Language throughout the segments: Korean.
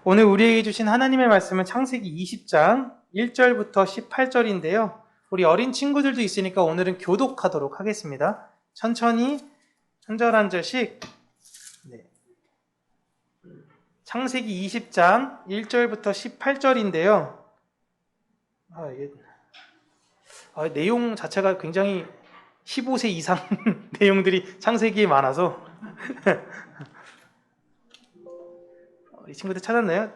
오늘 우리에게 주신 하나님의 말씀은 창세기 20장 1절부터 18절인데요. 우리 어린 친구들도 있으니까 오늘은 교독하도록 하겠습니다. 천천히 한 절 한 절씩. 창세기 20장 1절부터 18절인데요. 내용 자체가 굉장히 15세 이상 내용들이 창세기에 많아서 이 친구들 찾았나요?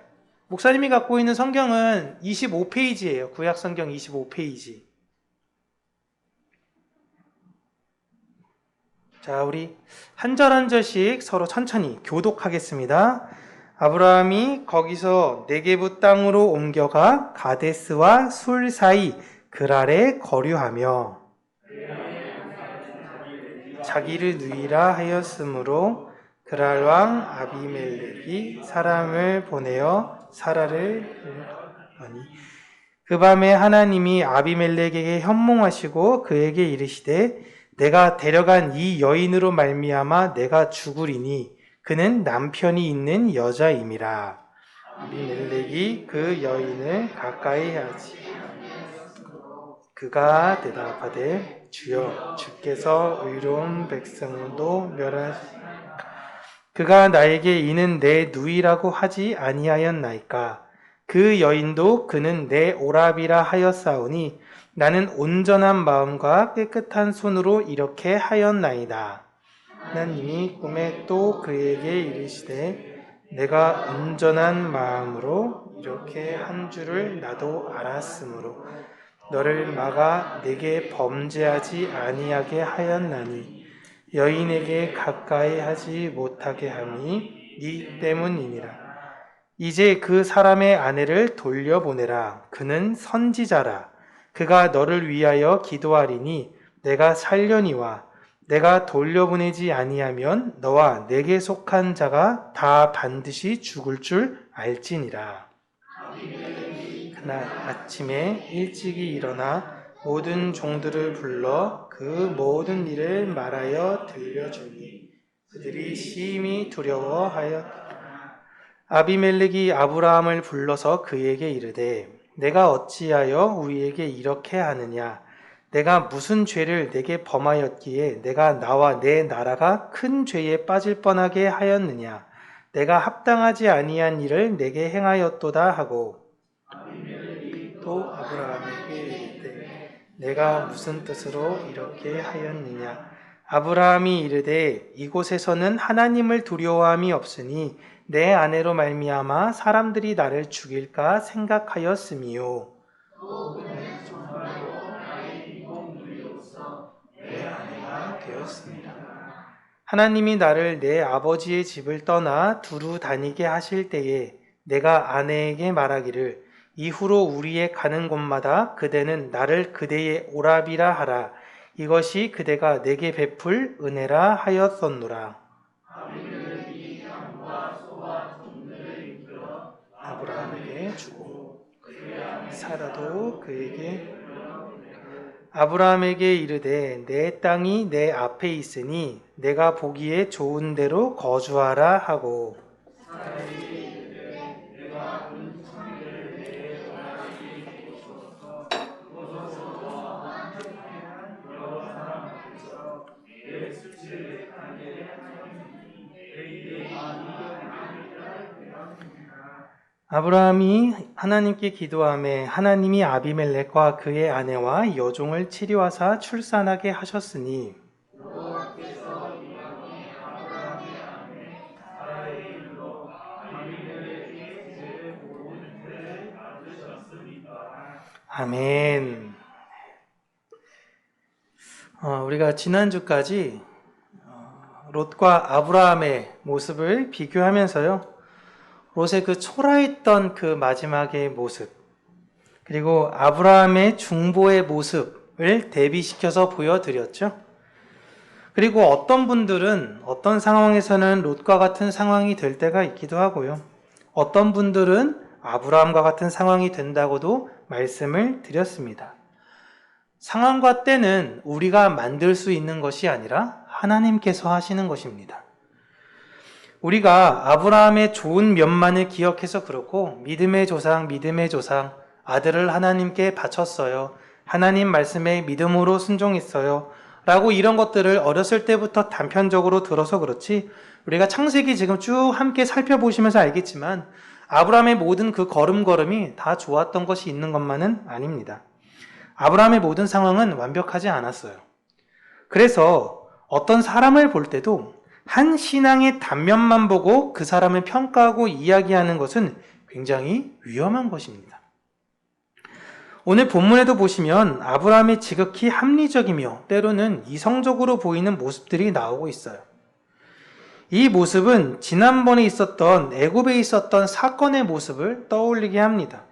목사님이 갖고 있는 성경은 25페이지예요. 구약 성경 25페이지. 자, 우리 한 절 한 절씩 서로 천천히 교독하겠습니다. 아브라함이 거기서 네게부 땅으로 옮겨가 가데스와 술 사이 그랄에 거류하며 자기를 누이라 하였으므로 그랄 왕 아비멜렉이 사람을 보내어 사라를 하니 그 밤에 하나님이 아비멜렉에게 현몽하시고 그에게 이르시되 내가 데려간 이 여인으로 말미암아 내가 죽으리니 그는 남편이 있는 여자임이라. 아비멜렉이 그 여인을 가까이 하지. 그가 대답하되 주여 주께서 의로운 백성도 멸하시. 그가 나에게 이는 내 누이라고 하지 아니하였나이까. 그 여인도 그는 내 오라비라 하였사오니 나는 온전한 마음과 깨끗한 손으로 이렇게 하였나이다. 하나님이 꿈에 또 그에게 이르시되 내가 온전한 마음으로 이렇게 한 줄을 나도 알았으므로 너를 막아 내게 범죄하지 아니하게 하였나니 여인에게 가까이 하지 못하게 함이 네 때문이니라. 이제 그 사람의 아내를 돌려보내라. 그는 선지자라. 그가 너를 위하여 기도하리니 내가 살려니와 내가 돌려보내지 아니하면 너와 내게 속한 자가 다 반드시 죽을 줄 알지니라. 그날 아침에 일찍이 일어나 모든 종들을 불러 그 모든 일을 말하여 들려주니 그들이 심히 두려워하였다. 아비멜렉이 아브라함을 불러서 그에게 이르되 내가 어찌하여 우리에게 이렇게 하느냐? 내가 무슨 죄를 내게 범하였기에 내가 나와 내 나라가 큰 죄에 빠질 뻔하게 하였느냐? 내가 합당하지 아니한 일을 내게 행하였도다 하고 또 아브라함에게 이르되 내가 무슨 뜻으로 이렇게 하였느냐? 아브라함이 이르되 이곳에서는 하나님을 두려워함이 없으니 내 아내로 말미암아 사람들이 나를 죽일까 생각하였음이요. 내 아내가 되었습니다. 하나님이 나를 내 아버지의 집을 떠나 두루 다니게 하실 때에 내가 아내에게 말하기를 이후로 우리의 가는 곳마다 그대는 나를 그대의 오라비라 하라. 이것이 그대가 내게 베풀 은혜라 하였었노라. 아브라함에게 주고 사라도 그에게 아브라함에게 이르되 내 땅이 내 앞에 있으니 내가 보기에 좋은 대로 거주하라 하고 아브라함이 하나님께 기도하매 하나님이 아비멜렉과 그의 아내와 여종을 치료하사 출산하게 하셨으니 아멘. 우리가 지난주까지 롯과 아브라함의 모습을 비교하면서요. 롯의 그 초라했던 그 마지막의 모습, 그리고 아브라함의 중보의 모습을 대비시켜서 보여드렸죠. 그리고 어떤 분들은 어떤 상황에서는 롯과 같은 상황이 될 때가 있기도 하고요. 어떤 분들은 아브라함과 같은 상황이 된다고도 말씀을 드렸습니다. 상황과 때는 우리가 만들 수 있는 것이 아니라 하나님께서 하시는 것입니다. 우리가 아브라함의 좋은 면만을 기억해서 그렇고 믿음의 조상, 아들을 하나님께 바쳤어요. 하나님 말씀에 믿음으로 순종했어요. 라고 이런 것들을 어렸을 때부터 단편적으로 들어서 그렇지 우리가 창세기 지금 쭉 함께 살펴보시면서 알겠지만 아브라함의 모든 그 걸음걸음이 다 좋았던 것이 있는 것만은 아닙니다. 아브라함의 모든 상황은 완벽하지 않았어요. 그래서 어떤 사람을 볼 때도 한 신앙의 단면만 보고 그 사람을 평가하고 이야기하는 것은 굉장히 위험한 것입니다. 오늘 본문에도 보시면 아브라함이 지극히 합리적이며 때로는 이성적으로 보이는 모습들이 나오고 있어요. 이 모습은 지난번에 있었던 애굽에 있었던 사건의 모습을 떠올리게 합니다.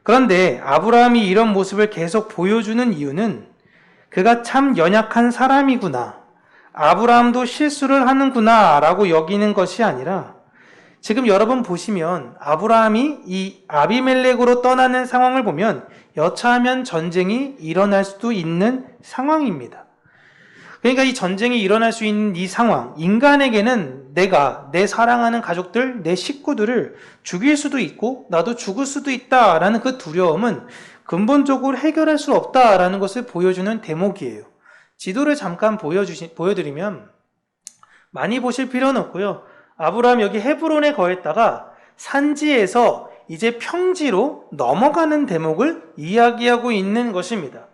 그런데 아브라함이 이런 모습을 계속 보여주는 이유는 그가 참 연약한 사람이구나, 아브라함도 실수를 하는구나 라고 여기는 것이 아니라 지금 여러분 보시면 아브라함이 이 아비멜렉으로 떠나는 상황을 보면 여차하면 전쟁이 일어날 수도 있는 상황입니다. 그러니까 이 전쟁이 일어날 수 있는 이 상황, 인간에게는 내가 내 사랑하는 가족들, 내 식구들을 죽일 수도 있고 나도 죽을 수도 있다라는 그 두려움은 근본적으로 해결할 수 없다라는 것을 보여주는 대목이에요. 지도를 잠깐 보여드리면 많이 보실 필요는 없고요. 아브라함 여기 헤브론에 거했다가 산지에서 이제 평지로 넘어가는 대목을 이야기하고 있는 것입니다.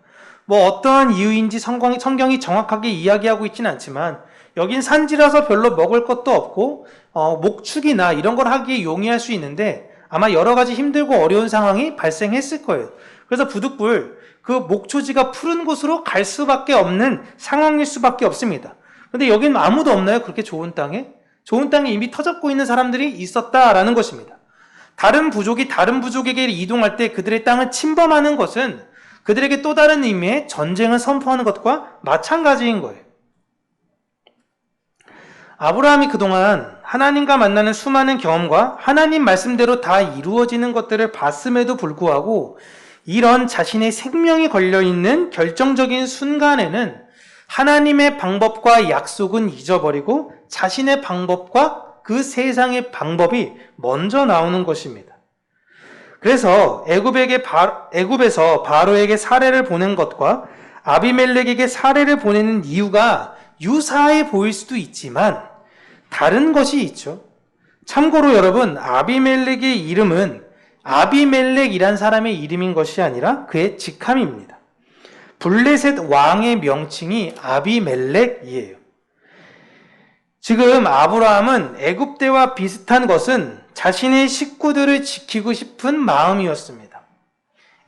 뭐 어떠한 이유인지 성경이 정확하게 이야기하고 있지는 않지만 여긴 산지라서 별로 먹을 것도 없고 목축이나 이런 걸 하기에 용이할 수 있는데 아마 여러 가지 힘들고 어려운 상황이 발생했을 거예요. 그래서 부득불 그 목초지가 푸른 곳으로 갈 수밖에 없는 상황일 수밖에 없습니다. 근데 여긴 아무도 없나요? 그렇게 좋은 땅에? 좋은 땅에 이미 터잡고 있는 사람들이 있었다라는 것입니다. 다른 부족이 다른 부족에게 이동할 때 그들의 땅을 침범하는 것은 그들에게 또 다른 의미의 전쟁을 선포하는 것과 마찬가지인 거예요. 아브라함이 그동안 하나님과 만나는 수많은 경험과 하나님 말씀대로 다 이루어지는 것들을 봤음에도 불구하고 이런 자신의 생명이 걸려있는 결정적인 순간에는 하나님의 방법과 약속은 잊어버리고 자신의 방법과 그 세상의 방법이 먼저 나오는 것입니다. 그래서 애굽에서 바로에게 사례를 보낸 것과 아비멜렉에게 사례를 보내는 이유가 유사해 보일 수도 있지만 다른 것이 있죠. 참고로 여러분, 아비멜렉의 이름은 아비멜렉이란 사람의 이름인 것이 아니라 그의 직함입니다. 블레셋 왕의 명칭이 아비멜렉이에요. 지금 아브라함은 애굽 때와 비슷한 것은 자신의 식구들을 지키고 싶은 마음이었습니다.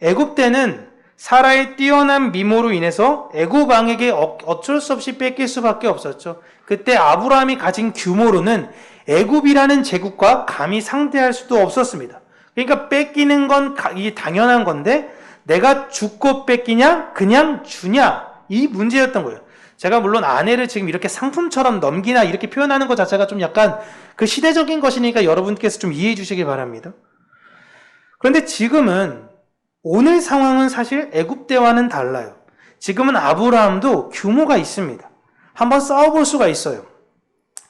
애굽 때는 사라의 뛰어난 미모로 인해서 애굽 왕에게 어쩔 수 없이 뺏길 수밖에 없었죠. 그때 아브라함이 가진 규모로는 애굽이라는 제국과 감히 상대할 수도 없었습니다. 그러니까 뺏기는 건 당연한 건데 내가 죽고 뺏기냐 그냥 주냐 이 문제였던 거예요. 제가 물론 아내를 지금 이렇게 상품처럼 넘기나 이렇게 표현하는 것 자체가 좀 약간 그 시대적인 것이니까 여러분께서 좀 이해해 주시기 바랍니다. 그런데 지금은 오늘 상황은 사실 애굽 때와는 달라요. 지금은 아브라함도 규모가 있습니다. 한번 싸워볼 수가 있어요.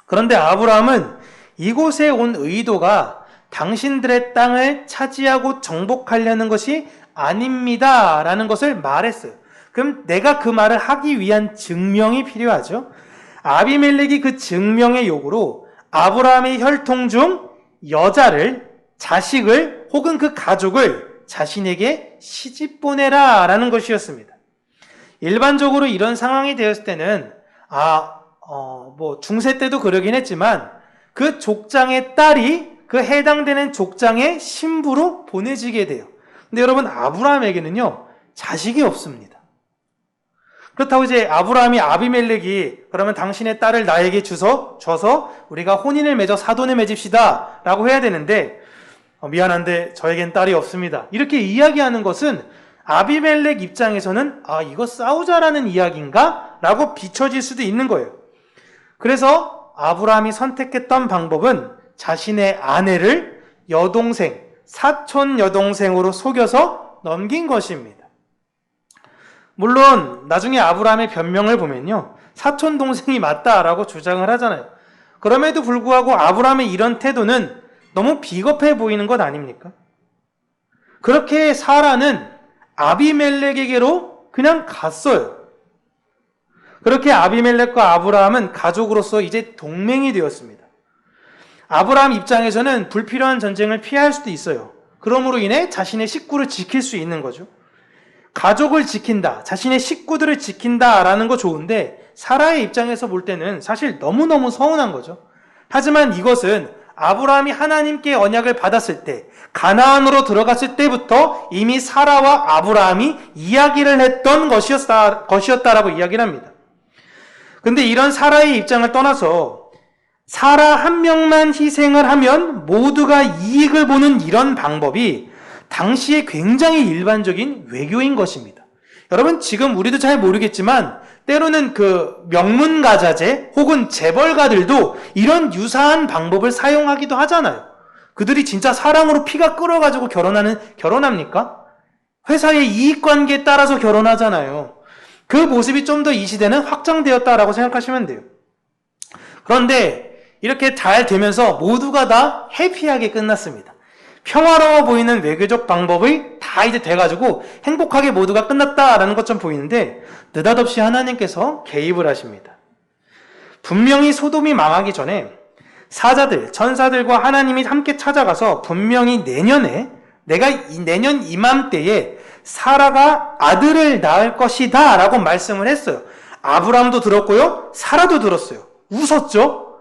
그런데 아브라함은 이곳에 온 의도가 당신들의 땅을 차지하고 정복하려는 것이 아닙니다 라는 것을 말했어요. 그럼 내가 그 말을 하기 위한 증명이 필요하죠. 아비멜렉이 그 증명의 요구로 아브라함의 혈통 중 여자를, 자식을 혹은 그 가족을 자신에게 시집 보내라 라는 것이었습니다. 일반적으로 이런 상황이 되었을 때는 중세 때도 그러긴 했지만 그 족장의 딸이 그 해당되는 족장의 신부로 보내지게 돼요. 근데 여러분, 아브라함에게는요 자식이 없습니다. 그렇다고 이제 아브라함이 아비멜렉이 그러면 당신의 딸을 나에게 줘서 우리가 혼인을 맺어 사돈을 맺읍시다 라고 해야 되는데 미안한데 저에겐 딸이 없습니다 이렇게 이야기하는 것은 아비멜렉 입장에서는 이거 싸우자라는 이야기인가? 라고 비춰질 수도 있는 거예요. 그래서 아브라함이 선택했던 방법은 자신의 아내를 여동생, 사촌 여동생으로 속여서 넘긴 것입니다. 물론 나중에 아브라함의 변명을 보면요 사촌 동생이 맞다라고 주장을 하잖아요. 그럼에도 불구하고 아브라함의 이런 태도는 너무 비겁해 보이는 것 아닙니까? 그렇게 사라는 아비멜렉에게로 그냥 갔어요. 그렇게 아비멜렉과 아브라함은 가족으로서 이제 동맹이 되었습니다. 아브라함 입장에서는 불필요한 전쟁을 피할 수도 있어요. 그러므로 인해 자신의 식구를 지킬 수 있는 거죠. 가족을 지킨다, 자신의 식구들을 지킨다라는 거 좋은데 사라의 입장에서 볼 때는 사실 너무너무 서운한 거죠. 하지만 이것은 아브라함이 하나님께 언약을 받았을 때, 가나안으로 들어갔을 때부터 이미 사라와 아브라함이 이야기를 했던 것이었다라고 이야기를 합니다. 근데 이런 사라의 입장을 떠나서 사라 한 명만 희생을 하면 모두가 이익을 보는 이런 방법이 당시에 굉장히 일반적인 외교인 것입니다. 여러분, 지금 우리도 잘 모르겠지만 때로는 그 명문가자제 혹은 재벌가들도 이런 유사한 방법을 사용하기도 하잖아요. 그들이 진짜 사랑으로 피가 끓어가지고 결혼합니까? 회사의 이익관계에 따라서 결혼하잖아요. 그 모습이 좀 더 이 시대는 확장되었다라고 생각하시면 돼요. 그런데 이렇게 잘 되면서 모두가 다 해피하게 끝났습니다. 평화로워 보이는 외교적 방법이 다 이제 돼가지고 행복하게 모두가 끝났다라는 것처럼 보이는데 느닷없이 하나님께서 개입을 하십니다. 분명히 소돔이 망하기 전에 사자들, 천사들과 하나님이 함께 찾아가서 분명히 내년 이맘때에 사라가 아들을 낳을 것이다 라고 말씀을 했어요. 아브라함도 들었고요, 사라도 들었어요. 웃었죠?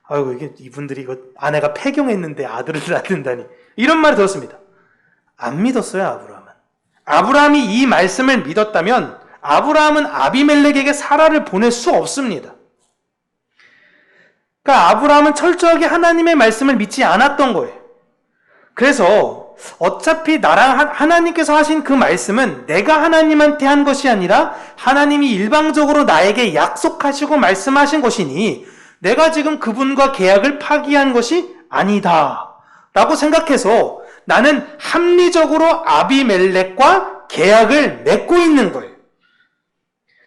아이고, 이분들이 아내가 폐경했는데 아들을 낳는다니. 이런 말을 들었습니다. 안 믿었어요, 아브라함은. 아브라함이 이 말씀을 믿었다면 아브라함은 아비멜렉에게 사라를 보낼 수 없습니다. 그러니까 아브라함은 철저하게 하나님의 말씀을 믿지 않았던 거예요. 그래서 어차피 나랑 하나님께서 하신 그 말씀은 내가 하나님한테 한 것이 아니라 하나님이 일방적으로 나에게 약속하시고 말씀하신 것이니 내가 지금 그분과 계약을 파기한 것이 아니다 라고 생각해서 나는 합리적으로 아비멜렉과 계약을 맺고 있는 거예요.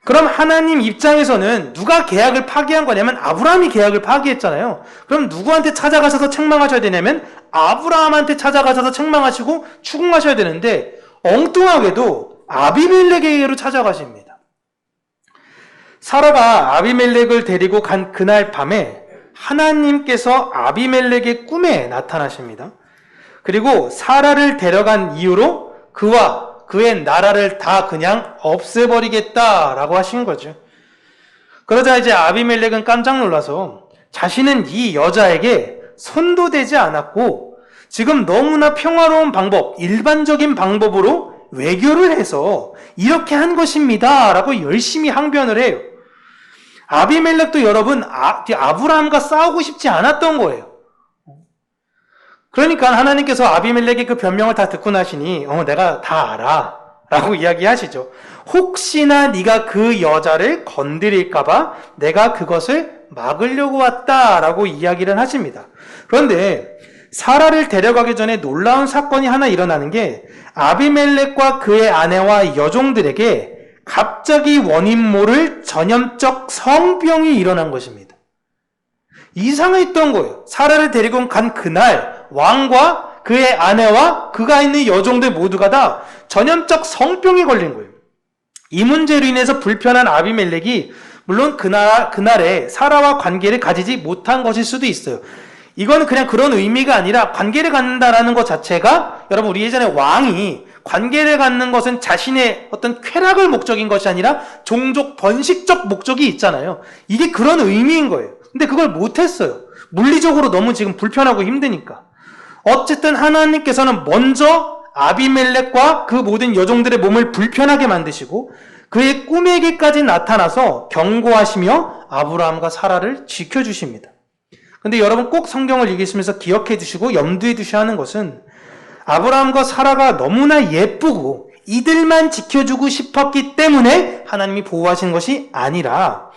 그럼 하나님 입장에서는 누가 계약을 파기한 거냐면 아브라함이 계약을 파기했잖아요. 그럼 누구한테 찾아가셔서 책망하셔야 되냐면 아브라함한테 찾아가셔서 책망하시고 추궁하셔야 되는데 엉뚱하게도 아비멜렉에게로 찾아가십니다. 사라가 아비멜렉을 데리고 간 그날 밤에 하나님께서 아비멜렉의 꿈에 나타나십니다. 그리고 사라를 데려간 이유로 그와 그의 나라를 다 그냥 없애버리겠다라고 하신 거죠. 그러자 이제 아비멜렉은 깜짝 놀라서 자신은 이 여자에게 손도 대지 않았고 지금 너무나 평화로운 방법, 일반적인 방법으로 외교를 해서 이렇게 한 것입니다 라고 열심히 항변을 해요. 아비멜렉도 여러분 아브라함과 싸우고 싶지 않았던 거예요. 그러니까 하나님께서 아비멜렉의 그 변명을 다 듣고 나시니 내가 다 알아 라고 이야기하시죠. 혹시나 네가 그 여자를 건드릴까봐 내가 그것을 막으려고 왔다라고 이야기를 하십니다. 그런데 사라를 데려가기 전에 놀라운 사건이 하나 일어나는 게 아비멜렉과 그의 아내와 여종들에게 갑자기 원인 모를 전염적 성병이 일어난 것입니다. 이상했던 거예요. 사라를 데리고 간 그날 왕과 그의 아내와 그가 있는 여종들 모두가 다 전염적 성병이 걸린 거예요. 이 문제로 인해서 불편한 아비멜렉이 물론 그날에 사라와 관계를 가지지 못한 것일 수도 있어요. 이건 그냥 그런 의미가 아니라 관계를 갖는다라는 것 자체가 여러분 우리 예전에 왕이 관계를 갖는 것은 자신의 어떤 쾌락을 목적인 것이 아니라 종족 번식적 목적이 있잖아요. 이게 그런 의미인 거예요. 근데 그걸 못했어요. 물리적으로 너무 지금 불편하고 힘드니까. 어쨌든 하나님께서는 먼저 아비멜렉과 그 모든 여종들의 몸을 불편하게 만드시고 그의 꿈에게까지 나타나서 경고하시며 아브라함과 사라를 지켜주십니다. 근데 여러분 꼭 성경을 읽으시면서 기억해 두시고 염두에 두셔야 하는 것은 아브라함과 사라가 너무나 예쁘고 이들만 지켜주고 싶었기 때문에 하나님이 보호하신 것이 아니라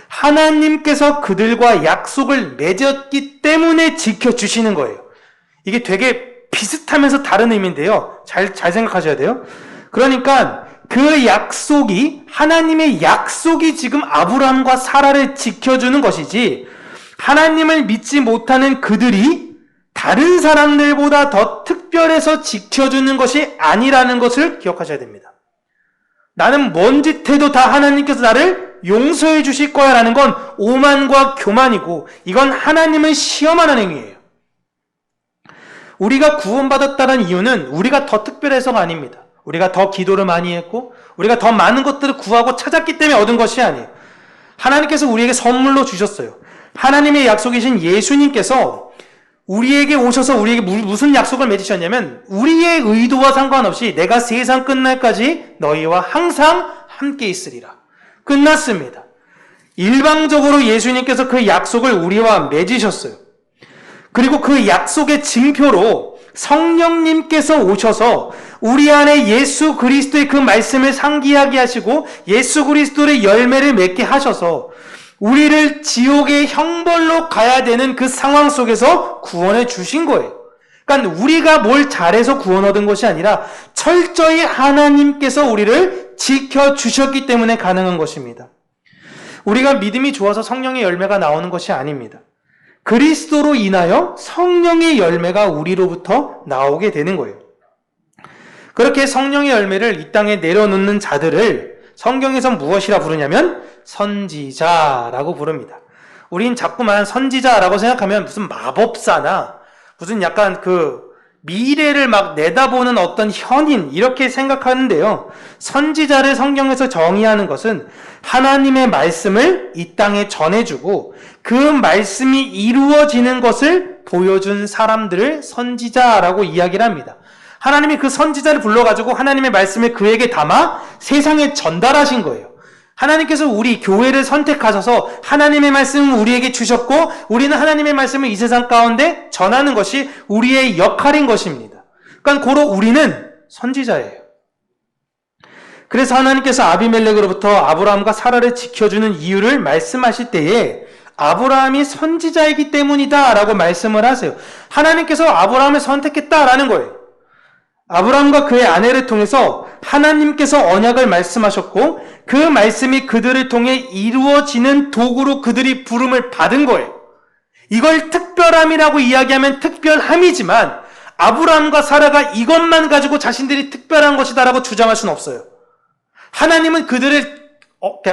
하나님께서 그들과 약속을 맺었기 때문에 지켜주시는 거예요. 이게 되게 비슷하면서 다른 의미인데요. 잘 생각하셔야 돼요. 그러니까 그 약속이 하나님의 약속이 지금 아브라함과 사라를 지켜주는 것이지 하나님을 믿지 못하는 그들이 다른 사람들보다 더 특별해서 지켜주는 것이 아니라는 것을 기억하셔야 됩니다. 나는 뭔 짓 해도 다 하나님께서 나를 용서해 주실 거야 라는 건 오만과 교만이고, 이건 하나님을 시험하는 행위예요. 우리가 구원받았다는 이유는 우리가 더 특별해서가 아닙니다. 우리가 더 기도를 많이 했고 우리가 더 많은 것들을 구하고 찾았기 때문에 얻은 것이 아니에요. 하나님께서 우리에게 선물로 주셨어요. 하나님의 약속이신 예수님께서 우리에게 오셔서 우리에게 무슨 약속을 맺으셨냐면, 우리의 의도와 상관없이 내가 세상 끝날까지 너희와 항상 함께 있으리라. 끝났습니다. 일방적으로 예수님께서 그 약속을 우리와 맺으셨어요. 그리고 그 약속의 징표로 성령님께서 오셔서 우리 안에 예수 그리스도의 그 말씀을 상기하게 하시고 예수 그리스도의 열매를 맺게 하셔서 우리를 지옥의 형벌로 가야 되는 그 상황 속에서 구원해 주신 거예요. 그러니까 우리가 뭘 잘해서 구원 얻은 것이 아니라 철저히 하나님께서 우리를 지켜주셨기 때문에 가능한 것입니다. 우리가 믿음이 좋아서 성령의 열매가 나오는 것이 아닙니다. 그리스도로 인하여 성령의 열매가 우리로부터 나오게 되는 거예요. 그렇게 성령의 열매를 이 땅에 내려놓는 자들을 성경에서 무엇이라 부르냐면 선지자라고 부릅니다. 우린 자꾸만 선지자라고 생각하면 무슨 마법사나 무슨 약간 미래를 막 내다보는 어떤 현인 이렇게 생각하는데요. 선지자를 성경에서 정의하는 것은 하나님의 말씀을 이 땅에 전해주고 그 말씀이 이루어지는 것을 보여준 사람들을 선지자라고 이야기를 합니다. 하나님이 그 선지자를 불러가지고 하나님의 말씀을 그에게 담아 세상에 전달하신 거예요. 하나님께서 우리 교회를 선택하셔서 하나님의 말씀을 우리에게 주셨고 우리는 하나님의 말씀을 이 세상 가운데 전하는 것이 우리의 역할인 것입니다. 그러니까 고로 우리는 선지자예요. 그래서 하나님께서 아비멜렉으로부터 아브라함과 사라를 지켜주는 이유를 말씀하실 때에 아브라함이 선지자이기 때문이다 라고 말씀을 하세요. 하나님께서 아브라함을 선택했다라는 거예요. 아브라함과 그의 아내를 통해서 하나님께서 언약을 말씀하셨고 그 말씀이 그들을 통해 이루어지는 도구로 그들이 부름을 받은 거예요. 이걸 특별함이라고 이야기하면 특별함이지만 아브라함과 사라가 이것만 가지고 자신들이 특별한 것이다라고 주장할 수는 없어요. 하나님은 그들을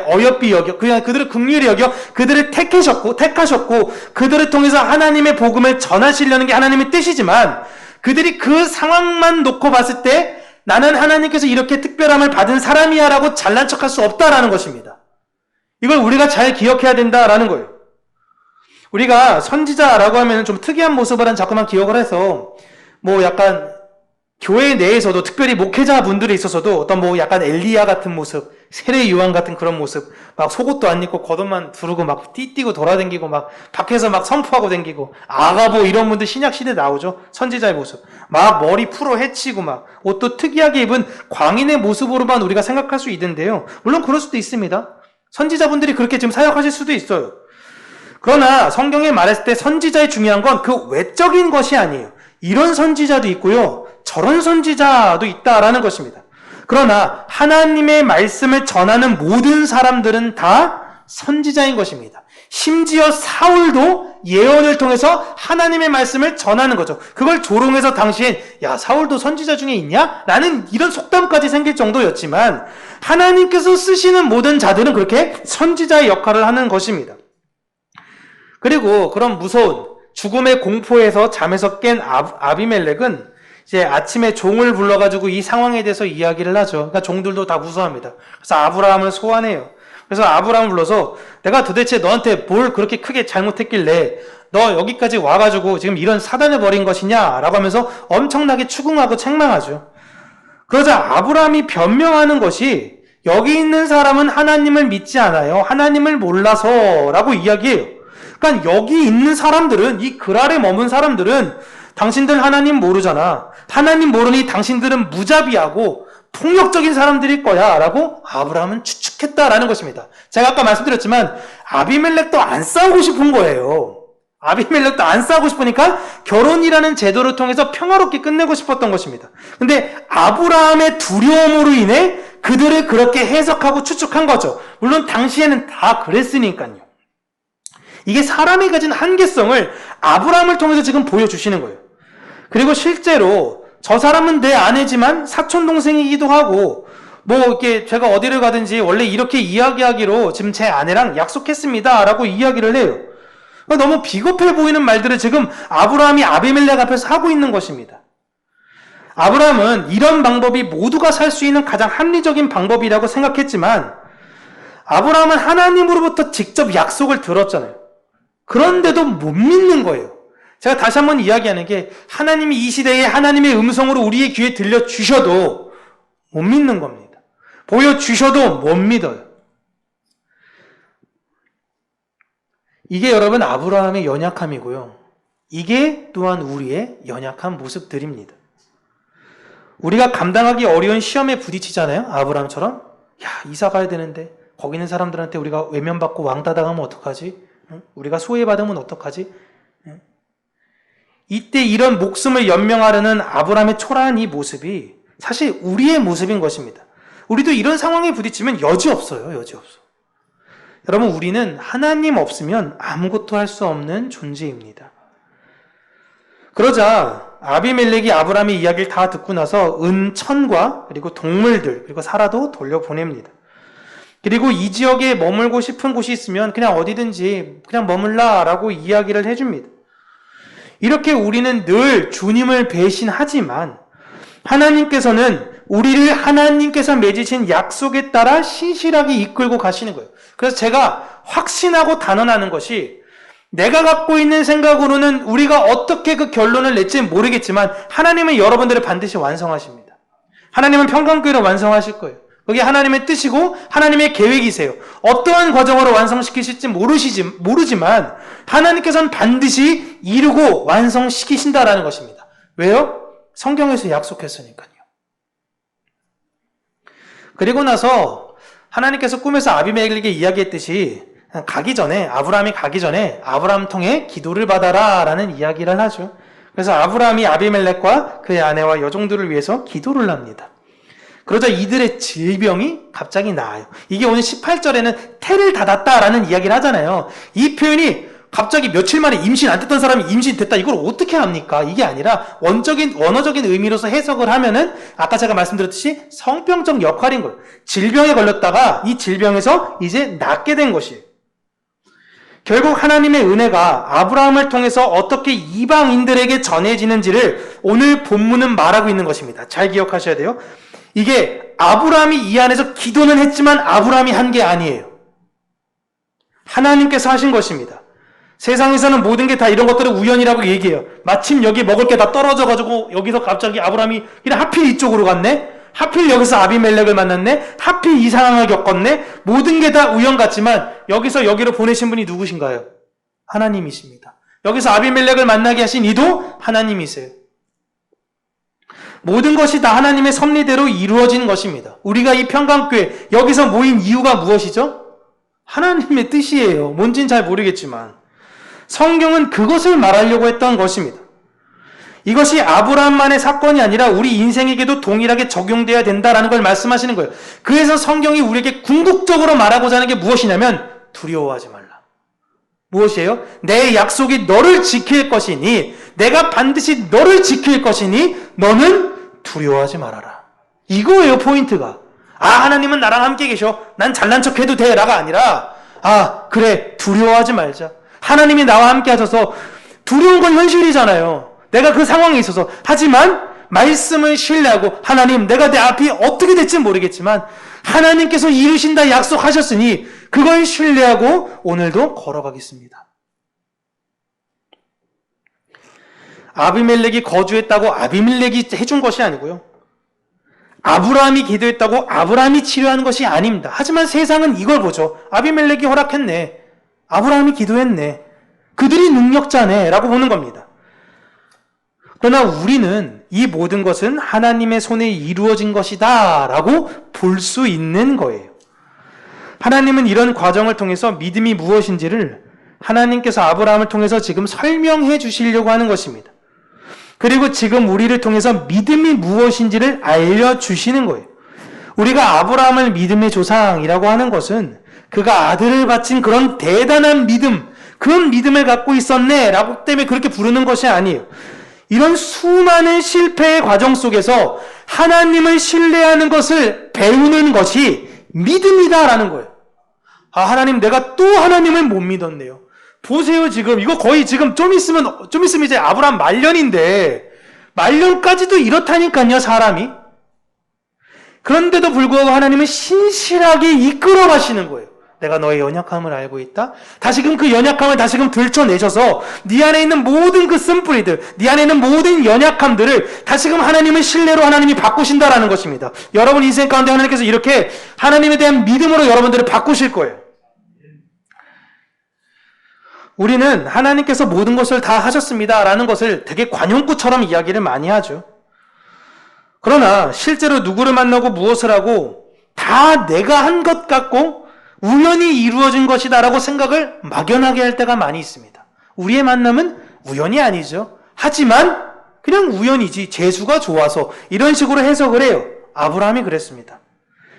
어여삐 여겨, 그냥 그들을 긍휼히 여겨 그들을 택하셨고 그들을 통해서 하나님의 복음을 전하시려는 게 하나님의 뜻이지만 그들이 그 상황만 놓고 봤을 때 나는 하나님께서 이렇게 특별함을 받은 사람이야 라고 잘난 척할 수 없다라는 것입니다. 이걸 우리가 잘 기억해야 된다라는 거예요. 우리가 선지자라고 하면 좀 특이한 모습을 자꾸만 기억을 해서 약간 교회 내에서도 특별히 목회자분들이 있어서도 어떤 약간 엘리야 같은 모습, 세례 요한 같은 그런 모습, 막 속옷도 안 입고 겉옷만 두르고 막 띠띠고 돌아다니고 막 밖에서 막 선포하고 다니고 아가보 이런 분들 신약 시대에 나오죠. 선지자의 모습. 막 머리 풀어 헤치고 막 옷도 특이하게 입은 광인의 모습으로만 우리가 생각할 수 있는데요. 물론 그럴 수도 있습니다. 선지자분들이 그렇게 지금 사역하실 수도 있어요. 그러나 성경에 말했을 때 선지자의 중요한 건 그 외적인 것이 아니에요. 이런 선지자도 있고요. 저런 선지자도 있다라는 것입니다. 그러나 하나님의 말씀을 전하는 모든 사람들은 다 선지자인 것입니다. 심지어 사울도 예언을 통해서 하나님의 말씀을 전하는 거죠. 그걸 조롱해서 당시엔 야 사울도 선지자 중에 있냐? 라는 이런 속담까지 생길 정도였지만 하나님께서 쓰시는 모든 자들은 그렇게 선지자의 역할을 하는 것입니다. 그리고 그런 무서운 죽음의 공포에서 잠에서 깬 아비멜렉은 이제 아침에 종을 불러가지고 이 상황에 대해서 이야기를 하죠. 그러니까 종들도 다 무서워합니다. 그래서 아브라함을 소환해요. 그래서 아브라함을 불러서 내가 도대체 너한테 뭘 그렇게 크게 잘못했길래 너 여기까지 와가지고 지금 이런 사단을 벌인 것이냐? 라고 하면서 엄청나게 추궁하고 책망하죠. 그러자 아브라함이 변명하는 것이 여기 있는 사람은 하나님을 믿지 않아요. 하나님을 몰라서 라고 이야기해요. 그러니까 여기 있는 사람들은 이 글 아래 머문 사람들은 당신들 하나님 모르잖아. 하나님 모르니 당신들은 무자비하고 폭력적인 사람들일 거야 라고 아브라함은 추측했다라는 것입니다. 제가 아까 말씀드렸지만 아비멜렉도 안 싸우고 싶은 거예요. 아비멜렉도 안 싸우고 싶으니까 결혼이라는 제도를 통해서 평화롭게 끝내고 싶었던 것입니다. 근데 아브라함의 두려움으로 인해 그들을 그렇게 해석하고 추측한 거죠. 물론 당시에는 다 그랬으니까요. 이게 사람이 가진 한계성을 아브라함을 통해서 지금 보여주시는 거예요. 그리고 실제로 저 사람은 내 아내지만 사촌 동생이기도 하고 뭐 이렇게 제가 어디를 가든지 원래 이렇게 이야기하기로 지금 제 아내랑 약속했습니다 라고 이야기를 해요. 너무 비겁해 보이는 말들을 지금 아브라함이 아비멜렉 앞에서 하고 있는 것입니다. 아브라함은 이런 방법이 모두가 살 수 있는 가장 합리적인 방법이라고 생각했지만 아브라함은 하나님으로부터 직접 약속을 들었잖아요. 그런데도 못 믿는 거예요. 제가 다시 한번 이야기하는 게 하나님이 이 시대에 하나님의 음성으로 우리의 귀에 들려주셔도 못 믿는 겁니다. 보여주셔도 못 믿어요. 이게 여러분 아브라함의 연약함이고요. 이게 또한 우리의 연약한 모습들입니다. 우리가 감당하기 어려운 시험에 부딪히잖아요. 아브라함처럼. 야, 이사 가야 되는데 거기 있는 사람들한테 우리가 외면받고 왕따당하면 어떡하지? 우리가 소외받으면 어떡하지? 이때 이런 목숨을 연명하려는 아브라함의 초라한 이 모습이 사실 우리의 모습인 것입니다. 우리도 이런 상황에 부딪히면 여지 없어요. 여지 없어. 여러분, 우리는 하나님 없으면 아무것도 할 수 없는 존재입니다. 그러자 아비멜렉이 아브라함의 이야기를 다 듣고 나서 은천과 그리고 동물들 그리고 사라도 돌려보냅니다. 그리고 이 지역에 머물고 싶은 곳이 있으면 그냥 어디든지 그냥 머물라라고 이야기를 해줍니다. 이렇게 우리는 늘 주님을 배신하지만 하나님께서는 우리를 하나님께서 맺으신 약속에 따라 신실하게 이끌고 가시는 거예요. 그래서 제가 확신하고 단언하는 것이 내가 갖고 있는 생각으로는 우리가 어떻게 그 결론을 낼지 모르겠지만 하나님은 여러분들을 반드시 완성하십니다. 하나님은 평강교회를 완성하실 거예요. 그게 하나님의 뜻이고 하나님의 계획이세요. 어떠한 과정으로 완성시키실지 모르지만 하나님께서는 반드시 이루고 완성시키신다라는 것입니다. 왜요? 성경에서 약속했으니까요. 그리고 나서 하나님께서 꿈에서 아비멜렉에게 이야기했듯이 아브라함이 가기 전에 아브라함 통해 기도를 받아라 라는 이야기를 하죠. 그래서 아브라함이 아비멜렉과 그의 아내와 여종들을 위해서 기도를 합니다. 그러자 이들의 질병이 갑자기 나아요. 이게 오늘 18절에는 태를 닫았다라는 이야기를 하잖아요. 이 표현이 갑자기 며칠 만에 임신 안 됐던 사람이 임신됐다. 이걸 어떻게 합니까? 이게 아니라 원어적인 의미로서 해석을 하면은 아까 제가 말씀드렸듯이 성병적 역할인 거예요. 질병에 걸렸다가 이 질병에서 이제 낫게 된 것이에요. 결국 하나님의 은혜가 아브라함을 통해서 어떻게 이방인들에게 전해지는지를 오늘 본문은 말하고 있는 것입니다. 잘 기억하셔야 돼요. 이게 아브라함이 이 안에서 기도는 했지만 아브라함이 한 게 아니에요. 하나님께서 하신 것입니다. 세상에서는 모든 게 다 이런 것들을 우연이라고 얘기해요. 마침 여기 먹을 게 다 떨어져가지고 여기서 갑자기 아브라함이 그냥 하필 이쪽으로 갔네? 하필 여기서 아비멜렉을 만났네? 하필 이 상황을 겪었네? 모든 게 다 우연 같지만 여기서 여기로 보내신 분이 누구신가요? 하나님이십니다. 여기서 아비멜렉을 만나게 하신 이도 하나님이세요. 모든 것이 다 하나님의 섭리대로 이루어진 것입니다. 우리가 이 평강교회 여기서 모인 이유가 무엇이죠? 하나님의 뜻이에요. 뭔진 잘 모르겠지만 성경은 그것을 말하려고 했던 것입니다. 이것이 아브라함만의 사건이 아니라 우리 인생에게도 동일하게 적용돼야 된다라는 걸 말씀하시는 거예요. 그래서 성경이 우리에게 궁극적으로 말하고자 하는 게 무엇이냐면 두려워하지 말라. 무엇이에요? 내 약속이 너를 지킬 것이니 내가 반드시 너를 지킬 것이니 너는 두려워하지 말아라. 이거예요, 포인트가. 하나님은 나랑 함께 계셔. 난 잘난 척해도 돼. 라가 아니라 그래, 두려워하지 말자. 하나님이 나와 함께 하셔서 두려운 건 현실이잖아요. 내가 그 상황에 있어서. 하지만 말씀을 신뢰하고 하나님, 내가 내 앞이 어떻게 될지 모르겠지만 하나님께서 이루신다 약속하셨으니 그걸 신뢰하고 오늘도 걸어가겠습니다. 아비멜렉이 거주했다고 아비멜렉이 해준 것이 아니고요. 아브라함이 기도했다고 아브라함이 치료하는 것이 아닙니다. 하지만 세상은 이걸 보죠. 아비멜렉이 허락했네. 아브라함이 기도했네. 그들이 능력자네. 라고 보는 겁니다. 그러나 우리는 이 모든 것은 하나님의 손에 이루어진 것이다. 라고 볼 수 있는 거예요. 하나님은 이런 과정을 통해서 믿음이 무엇인지를 하나님께서 아브라함을 통해서 지금 설명해 주시려고 하는 것입니다. 그리고 지금 우리를 통해서 믿음이 무엇인지를 알려주시는 거예요. 우리가 아브라함을 믿음의 조상이라고 하는 것은 그가 아들을 바친 그런 대단한 믿음, 그런 믿음을 갖고 있었네 라고 때문에 그렇게 부르는 것이 아니에요. 이런 수많은 실패의 과정 속에서 하나님을 신뢰하는 것을 배우는 것이 믿음이다라는 거예요. 아, 하나님, 내가 또 하나님을 못 믿었네요. 보세요, 지금. 이거 거의 지금 좀 있으면 이제 아브라함 말년인데, 말년까지도 이렇다니까요, 사람이. 그런데도 불구하고 하나님은 신실하게 이끌어 가시는 거예요. 내가 너의 연약함을 알고 있다. 다시금 그 연약함을 다시금 들춰내셔서 네 안에 있는 모든 그 쓴뿌리들, 네 안에 있는 모든 연약함들을 다시금 하나님의 신뢰로 하나님이 바꾸신다라는 것입니다. 여러분 인생 가운데 하나님께서 이렇게 하나님에 대한 믿음으로 여러분들을 바꾸실 거예요. 우리는 하나님께서 모든 것을 다 하셨습니다라는 것을 되게 관용구처럼 이야기를 많이 하죠. 그러나 실제로 누구를 만나고 무엇을 하고 다 내가 한 것 같고 우연히 이루어진 것이다라고 생각을 막연하게 할 때가 많이 있습니다. 우리의 만남은 우연이 아니죠. 하지만 그냥 우연이지, 재수가 좋아서 이런 식으로 해석을 해요. 아브라함이 그랬습니다.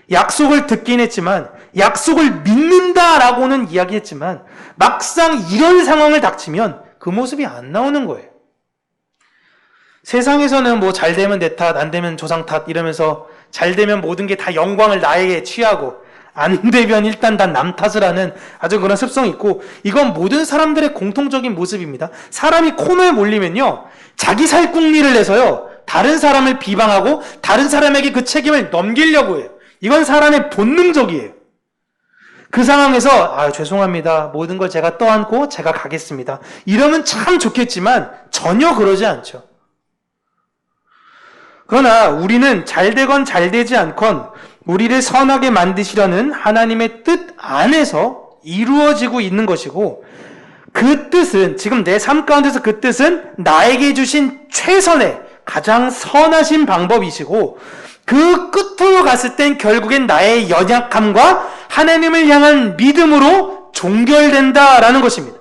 약속을 듣긴 했지만, 약속을 믿는다라고는 이야기했지만 막상 이런 상황을 닥치면 그 모습이 안 나오는 거예요. 세상에서는 뭐 잘 되면 내 탓, 안 되면 조상 탓 이러면서 잘 되면 모든 게 다 영광을 나에게 취하고 안 되면 일단 다 남 탓을 하는 아주 그런 습성이 있고, 이건 모든 사람들의 공통적인 모습입니다. 사람이 코너에 몰리면요, 자기 살궁리를 내서요, 다른 사람을 비방하고 다른 사람에게 그 책임을 넘기려고 해요. 이건 사람의 본능적이에요. 그 상황에서 아, 죄송합니다. 모든 걸 제가 떠안고 제가 가겠습니다. 이러면 참 좋겠지만 전혀 그러지 않죠. 그러나 우리는 잘 되건 잘 되지 않건 우리를 선하게 만드시려는 하나님의 뜻 안에서 이루어지고 있는 것이고, 그 뜻은, 지금 내 삶 가운데서 그 뜻은 나에게 주신 최선의 가장 선하신 방법이시고, 그 끝으로 갔을 땐 결국엔 나의 연약함과 하나님을 향한 믿음으로 종결된다라는 것입니다.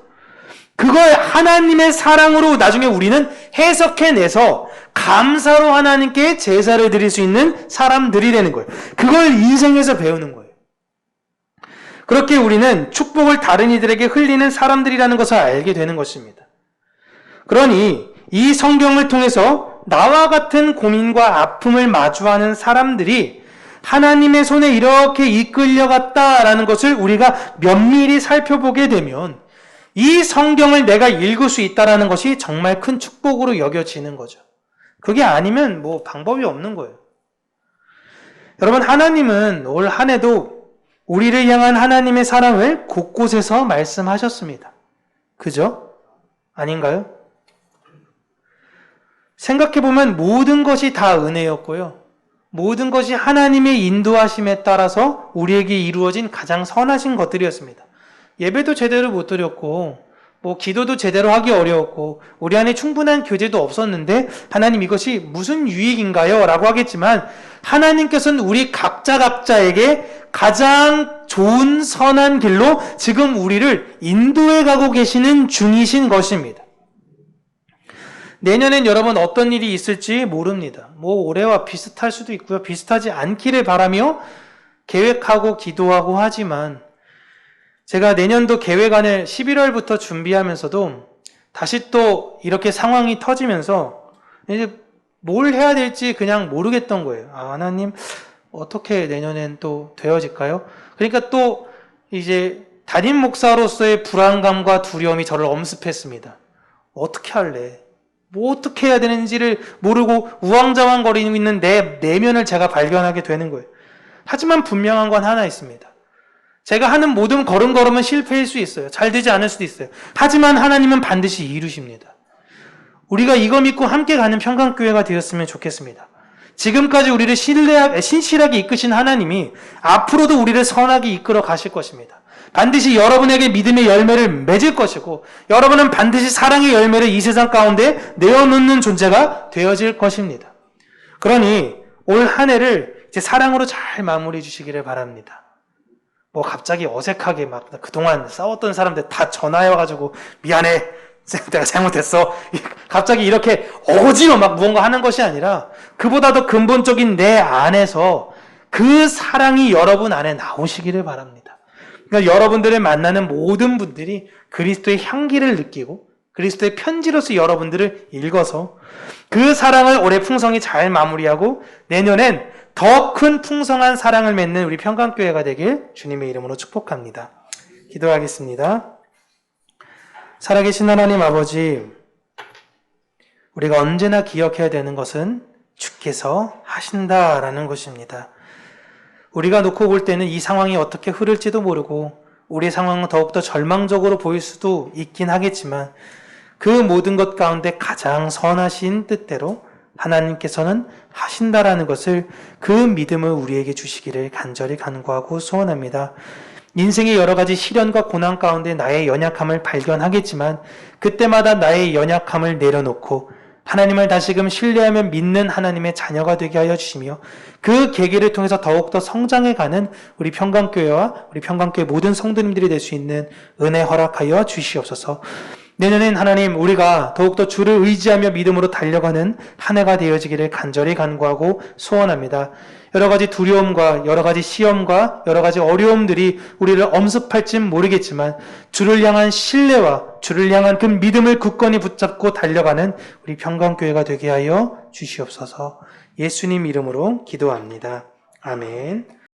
그걸 하나님의 사랑으로 나중에 우리는 해석해내서 감사로 하나님께 제사를 드릴 수 있는 사람들이 되는 거예요. 그걸 인생에서 배우는 거예요. 그렇게 우리는 축복을 다른 이들에게 흘리는 사람들이라는 것을 알게 되는 것입니다. 그러니 이 성경을 통해서 나와 같은 고민과 아픔을 마주하는 사람들이 하나님의 손에 이렇게 이끌려갔다라는 것을 우리가 면밀히 살펴보게 되면 이 성경을 내가 읽을 수 있다라는 것이 정말 큰 축복으로 여겨지는 거죠. 그게 아니면 뭐 방법이 없는 거예요. 여러분, 하나님은 올 한 해도 우리를 향한 하나님의 사랑을 곳곳에서 말씀하셨습니다. 그죠? 아닌가요? 생각해보면 모든 것이 다 은혜였고요. 모든 것이 하나님의 인도하심에 따라서 우리에게 이루어진 가장 선하신 것들이었습니다. 예배도 제대로 못 드렸고, 뭐 기도도 제대로 하기 어려웠고, 우리 안에 충분한 교제도 없었는데 하나님 이것이 무슨 유익인가요? 라고 하겠지만, 하나님께서는 우리 각자에게 가장 좋은 선한 길로 지금 우리를 인도해 가고 계시는 중이신 것입니다. 내년엔 여러분 어떤 일이 있을지 모릅니다. 뭐 올해와 비슷할 수도 있고요. 비슷하지 않기를 바라며 계획하고 기도하고 하지만, 제가 내년도 계획안을 11월부터 준비하면서도 다시 또 이렇게 상황이 터지면서 이제 뭘 해야 될지 그냥 모르겠던 거예요. 아, 하나님, 어떻게 내년엔 또 되어질까요? 그러니까 또 이제 담임 목사로서의 불안감과 두려움이 저를 엄습했습니다. 어떻게 할래? 뭐 어떻게 해야 되는지를 모르고 우왕좌왕거리고 있는 내 내면을 제가 발견하게 되는 거예요. 하지만 분명한 건 하나 있습니다. 제가 하는 모든 걸음걸음은 실패일 수 있어요. 잘 되지 않을 수도 있어요. 하지만 하나님은 반드시 이루십니다. 우리가 이거 믿고 함께 가는 평강교회가 되었으면 좋겠습니다. 지금까지 우리를 신실하게 이끄신 하나님이 앞으로도 우리를 선하게 이끌어 가실 것입니다. 반드시 여러분에게 믿음의 열매를 맺을 것이고, 여러분은 반드시 사랑의 열매를 이 세상 가운데 내어놓는 존재가 되어질 것입니다. 그러니 올 한 해를 이제 사랑으로 잘 마무리해 주시기를 바랍니다. 뭐 갑자기 어색하게 막 그동안 싸웠던 사람들 다 전화해와가지고 미안해, 내가 잘못했어, 갑자기 이렇게 어거지로 막 무언가 하는 것이 아니라, 그보다 더 근본적인 내 안에서 그 사랑이 여러분 안에 나오시기를 바랍니다. 그러니까 여러분들을 만나는 모든 분들이 그리스도의 향기를 느끼고 그리스도의 편지로서 여러분들을 읽어서 그 사랑을 올해 풍성히 잘 마무리하고 내년엔 더 큰 풍성한 사랑을 맺는 우리 평강교회가 되길 주님의 이름으로 축복합니다. 기도하겠습니다. 살아계신 하나님 아버지, 우리가 언제나 기억해야 되는 것은 주께서 하신다라는 것입니다. 우리가 놓고 볼 때는 이 상황이 어떻게 흐를지도 모르고 우리의 상황은 더욱더 절망적으로 보일 수도 있긴 하겠지만 그 모든 것 가운데 가장 선하신 뜻대로 하나님께서는 하신다라는 것을 그 믿음을 우리에게 주시기를 간절히 간구하고 소원합니다. 인생의 여러 가지 시련과 고난 가운데 나의 연약함을 발견하겠지만 그때마다 나의 연약함을 내려놓고 하나님을 다시금 신뢰하며 믿는 하나님의 자녀가 되게 하여 주시며 그 계기를 통해서 더욱더 성장해가는 우리 평강교회와 우리 평강교회 모든 성도님들이 될 수 있는 은혜 허락하여 주시옵소서. 내년엔 하나님 우리가 더욱더 주를 의지하며 믿음으로 달려가는 한 해가 되어지기를 간절히 간구하고 소원합니다. 여러 가지 두려움과 여러 가지 시험과 여러 가지 어려움들이 우리를 엄습할진 모르겠지만 주를 향한 신뢰와 주를 향한 그 믿음을 굳건히 붙잡고 달려가는 우리 평강교회가 되게 하여 주시옵소서. 예수님 이름으로 기도합니다. 아멘.